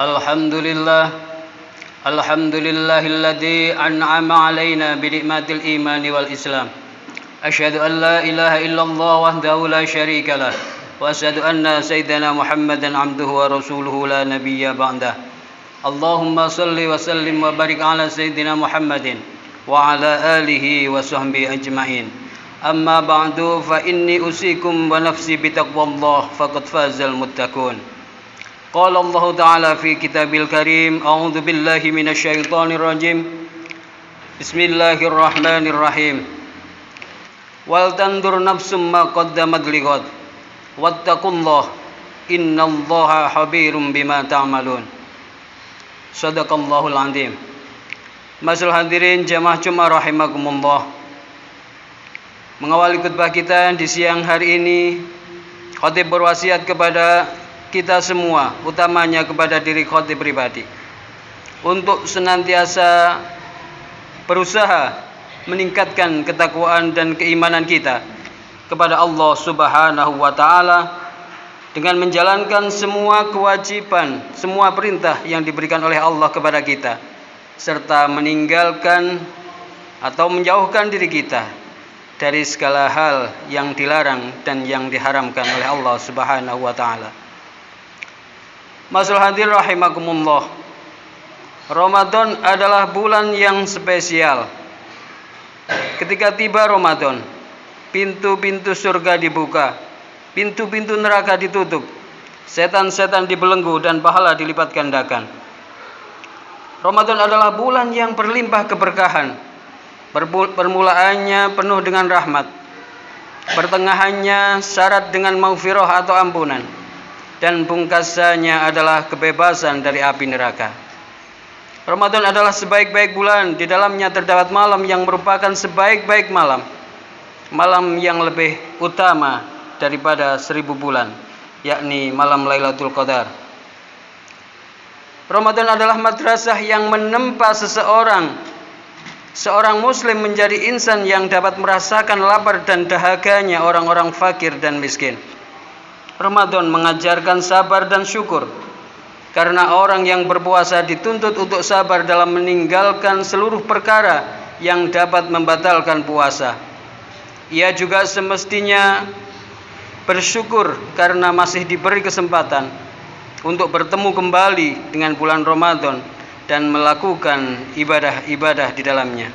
Alhamdulillah, alhamdulillahilladzi an'ama alaina bi ni'matil imani wal islam. Asyhadu an la ilaha illallah wahdahu la syarikalah wa asyhadu anna sayyidana Muhammadan abduhu wa rasuluhu la nabiyya ba'dah. Allahumma salli wa sallim wa barik ala sayyidina Muhammadin wa ala alihi wa sahbihi ajma'in. Amma ba'du fa inni usikum wa nafsi bi taqwallah faqad fazal muttaqun. Qala Allah Ta'ala fi kitabil karim, a'udzu billahi minasy syaithanir rajim. Bismillahirrahmanirrahim. Wal tandur nafsum ma qaddamat lighad. Wattaqullah innallaha khabirum bima ta'malun. Shadaqallahul azim. Masyaallah hadirin jamaah Jumat rahimakumullah. Mengawali khutbah kita di siang hari ini, khatib berwasiat kepada kita semua, utamanya kepada diri khatib pribadi, untuk senantiasa berusaha meningkatkan ketakwaan dan keimanan kita kepada Allah Subhanahu wa Ta'ala dengan menjalankan semua kewajiban, semua perintah yang diberikan oleh Allah kepada kita, serta meninggalkan atau menjauhkan diri kita dari segala hal yang dilarang dan yang diharamkan oleh Allah Subhanahu wa Ta'ala. Masyaallah hadirin rahimakumullah. Ramadan adalah bulan yang spesial. Ketika tiba Ramadan, pintu-pintu surga dibuka, pintu-pintu neraka ditutup, setan-setan dibelenggu dan pahala dilipat gandakan. Ramadan adalah bulan yang berlimpah keberkahan. Permulaannya penuh dengan rahmat, pertengahannya syarat dengan maghfirah atau ampunan, dan pungkasannya adalah kebebasan dari api neraka. Ramadan adalah sebaik-baik bulan. Di dalamnya terdapat malam yang merupakan sebaik-baik malam, malam yang lebih utama daripada 1000 bulan, yakni malam Lailatul Qadar. Ramadan adalah madrasah yang menempa seorang muslim menjadi insan yang dapat merasakan lapar dan dahaganya orang-orang fakir dan miskin. Ramadan mengajarkan sabar dan syukur, karena orang yang berpuasa dituntut untuk sabar dalam meninggalkan seluruh perkara yang dapat membatalkan puasa. Ia juga semestinya bersyukur karena masih diberi kesempatan untuk bertemu kembali dengan bulan Ramadan dan melakukan ibadah-ibadah di dalamnya.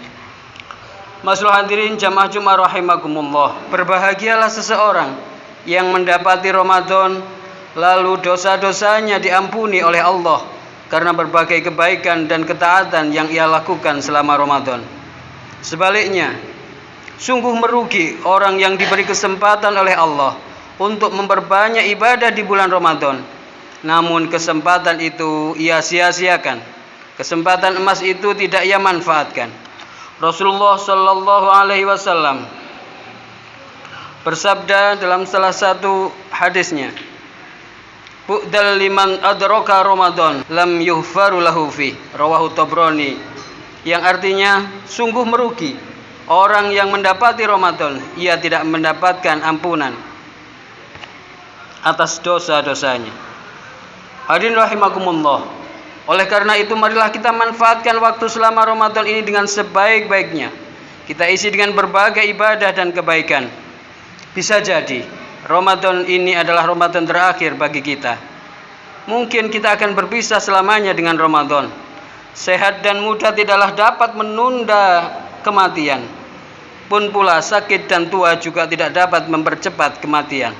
Masyaallah hadirin jamaah Jumat rahimakumullah. Berbahagialah seseorang yang mendapati Ramadan lalu dosa-dosanya diampuni oleh Allah karena berbagai kebaikan dan ketaatan yang ia lakukan selama Ramadan. Sebaliknya, sungguh merugi orang yang diberi kesempatan oleh Allah untuk memperbanyak ibadah di bulan Ramadan, namun kesempatan itu ia sia-siakan. Kesempatan emas itu tidak ia manfaatkan. Rasulullah sallallahu alaihi wasallam bersabda dalam salah satu hadisnya, "Bu'dal liman adraka Ramadan lam yughfaru lahu fi." Rawahu Tabrani, yang artinya sungguh merugi orang yang mendapati Ramadan, ia tidak mendapatkan ampunan atas dosa-dosanya. Hadirin rahimakumullah. Oleh karena itu, marilah kita manfaatkan waktu selama Ramadan ini dengan sebaik-baiknya. Kita isi dengan berbagai ibadah dan kebaikan. Bisa jadi Ramadan ini adalah Ramadan terakhir bagi kita. Mungkin kita akan berpisah selamanya dengan Ramadan. Sehat dan muda tidaklah dapat menunda kematian. Pun pula sakit dan tua juga tidak dapat mempercepat kematian.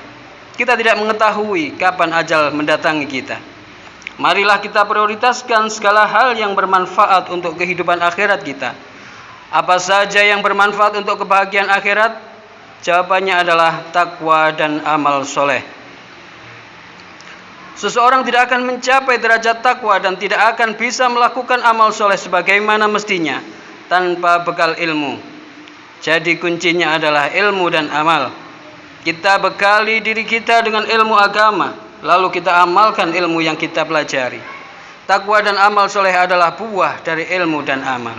Kita tidak mengetahui kapan ajal mendatangi kita. Marilah kita prioritaskan segala hal yang bermanfaat untuk kehidupan akhirat kita. Apa saja yang bermanfaat untuk kebahagiaan akhirat? Jawabannya adalah takwa dan amal soleh. Seseorang tidak akan mencapai derajat takwa dan tidak akan bisa melakukan amal soleh sebagaimana mestinya tanpa bekal ilmu. Jadi kuncinya adalah ilmu dan amal. Kita bekali diri kita dengan ilmu agama, lalu kita amalkan ilmu yang kita pelajari. Takwa dan amal soleh adalah buah dari ilmu dan amal.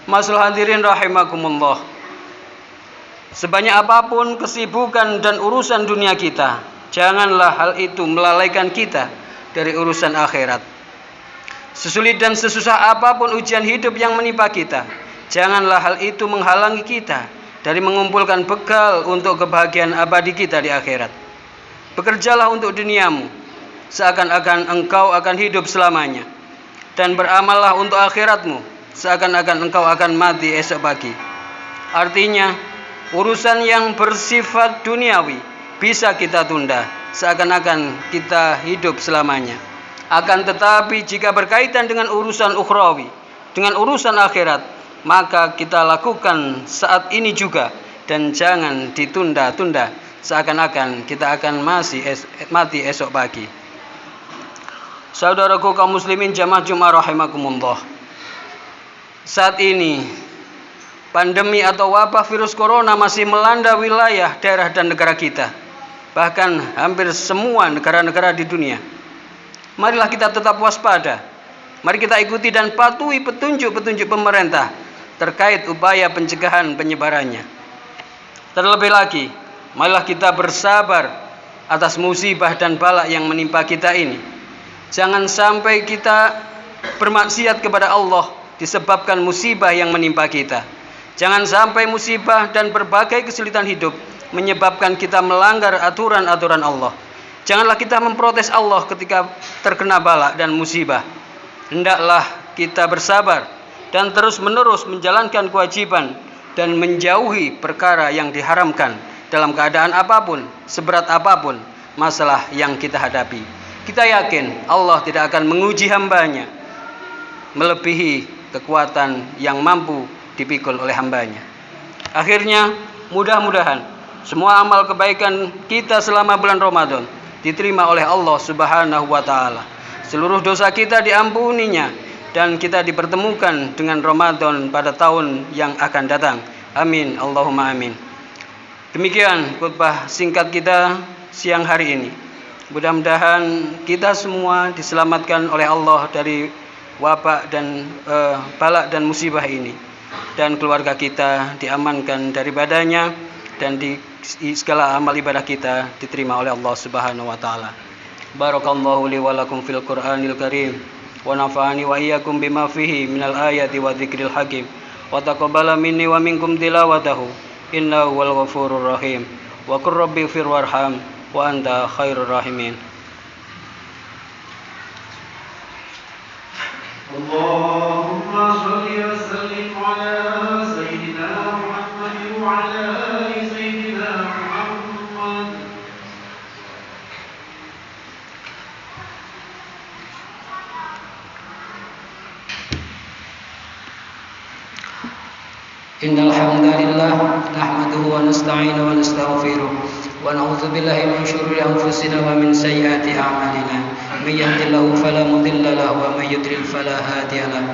Masyaallah hadirin rahimakumullah. Sebanyak apapun kesibukan dan urusan dunia kita, janganlah hal itu melalaikan kita dari urusan akhirat. Sesulit dan sesusah apapun ujian hidup yang menimpa kita, janganlah hal itu menghalangi kita dari mengumpulkan bekal untuk kebahagiaan abadi kita di akhirat. Bekerjalah untuk duniamu, seakan-akan engkau akan hidup selamanya. Dan beramallah untuk akhiratmu, seakan-akan engkau akan mati esok pagi. Artinya, urusan yang bersifat duniawi bisa kita tunda, seakan-akan kita hidup selamanya. Akan tetapi jika berkaitan dengan urusan ukhrawi, dengan urusan akhirat, maka kita lakukan saat ini juga dan jangan ditunda-tunda, seakan-akan kita akan mati esok pagi. Saudaraku kaum muslimin jamaah Jumat rahimakumullah. Saat ini pandemi atau wabah virus corona masih melanda wilayah, daerah dan negara kita, bahkan hampir semua negara-negara di dunia. Marilah kita tetap waspada. Mari kita ikuti dan patuhi petunjuk-petunjuk pemerintah terkait upaya pencegahan penyebarannya. Terlebih lagi, marilah kita bersabar atas musibah dan bala yang menimpa kita ini. Jangan sampai kita bermaksiat kepada Allah disebabkan musibah yang menimpa kita. Jangan sampai musibah dan berbagai kesulitan hidup menyebabkan kita melanggar aturan-aturan Allah. Janganlah kita memprotes Allah ketika terkena bala dan musibah. Hendaklah kita bersabar dan terus-menerus menjalankan kewajiban dan menjauhi perkara yang diharamkan dalam keadaan apapun, seberat apapun masalah yang kita hadapi. Kita yakin Allah tidak akan menguji hambanya melebihi kekuatan yang mampu dipikul oleh hambanya. Akhirnya, mudah-mudahan semua amal kebaikan kita selama bulan Ramadan diterima oleh Allah Subhanahu wa taala. Seluruh dosa kita diampuninya dan kita dipertemukan dengan Ramadan pada tahun yang akan datang. Amin, Allahumma amin. Demikian khutbah singkat kita siang hari ini. Mudah-mudahan kita semua diselamatkan oleh Allah dari wabak dan bala dan musibah ini, dan keluarga kita diamankan daripadanya, dan di segala amal ibadah kita diterima oleh Allah Subhanahu wa taala. Barakallahu li wa lakum fil Qur'anil Karim wa nafa'ani wa iyyakum bima fihi minal ayati wa dzikril hakim wa taqabbala minni wa minkum tilawatahu innahu wal ghafurur rahim wa qur rabbi ighfir warham wa anta khairur rahimin. Allahumma shalli wa sallim ala sayyidina Muhammad wa ala ali sayyidina Muhammad. Innal hamdalillah nahmaduhu wa nasta'inu wa nastaghfiruh wa na'udzu billahi min shururi anfusina wa min sayyiati a'malina. May yahdihillahu fala mudilla lahu wa may yudlil fala hadiya lahu.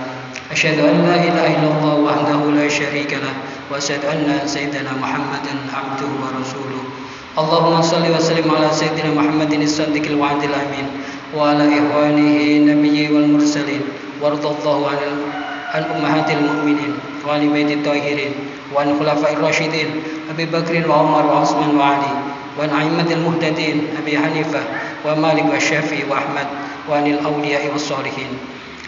Asyhadu an la ilaha illallah wahdahu la syarika lahu wa asyhadu anna sayyidana Muhammadan abduhu wa rasuluh. Allahumma shalli wa sallim ala sayyidina Muhammadin as-sadiqil wa'dil amin wa ala ikhwanihi nabiyyi wal mursalin wardallahu an ummahatil mu'minin wa ali baitit tahirin wa an khulafa'ir rasyidin Abi Bakrin wa Umar wa Utsman wa Ali wa an a'immatil muhtadin Abi Hanifah wa Malik wa Syafi'i wa Ahmad wa anil awliya'i was salihin.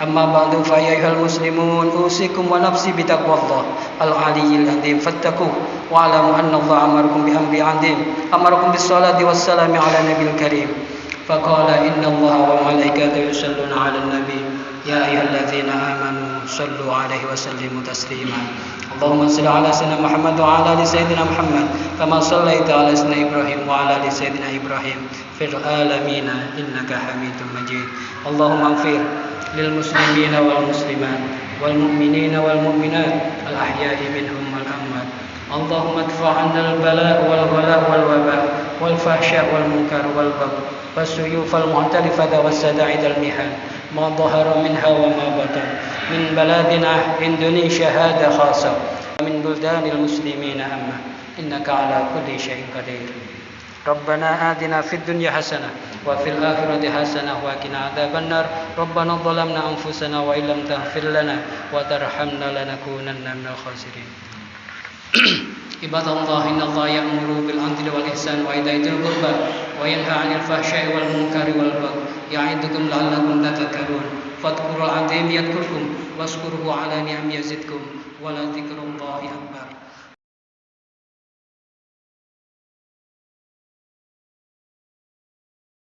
Amma ba'du fa ya ayyuhal muslimun usikum wa nafsi bi taqwallah al-aliyyil azim fattaquh wa alamu anna Allah amarakum bi amri 'azim amarakum bis salati was salami ala nabiyil karim faqala inna Allah wa malaikatahu yusalluna 'alan nabiy ya ayyuhalladzina amanu sallu 'alaihi wa sallimu taslima. Allahumma shalli 'ala sayyidina Muhammad wa 'ala ali sayyidina Muhammad kama shallaita 'ala sayyidina Ibrahim wa 'ala ali sayyidina Ibrahim fil alamin innaka Hamidum Majid. Allahumma ighfir lil muslimina wal muslimat wal mu'minina wal mu'minat al ahya'i minhum wal amwat. Allahumma adfa' 'anna al bala' wal ghala' wal waba' wal fahsya' wal munkar wal bagh was suyuf al mu'talifata was sada'id al mihan ma dhahara minha wa ma batan min baladina Indonesia hada khasa min buldanil muslimina amma innaka ala kulli syai'in qadir. Rabbana atina fid dunya hasanah wa fil akhirati hasanah wa qina adzabannar. Rabbana zalamna anfusana wa illam taghfir lana wa tarhamna lanakunanna minal khasirin. Ibadallah innallaha ya'muru bil 'adli wal ihsan wa ita'i dzil qurba wa yanha 'anil fahsya'i wal munkari wal baghi ya'idukum la'allakum tadhakkarun. Fadhkurul azim yadhkurkum washkuruhu ala ni'am yazidkum wa la dzikrullahi akbar.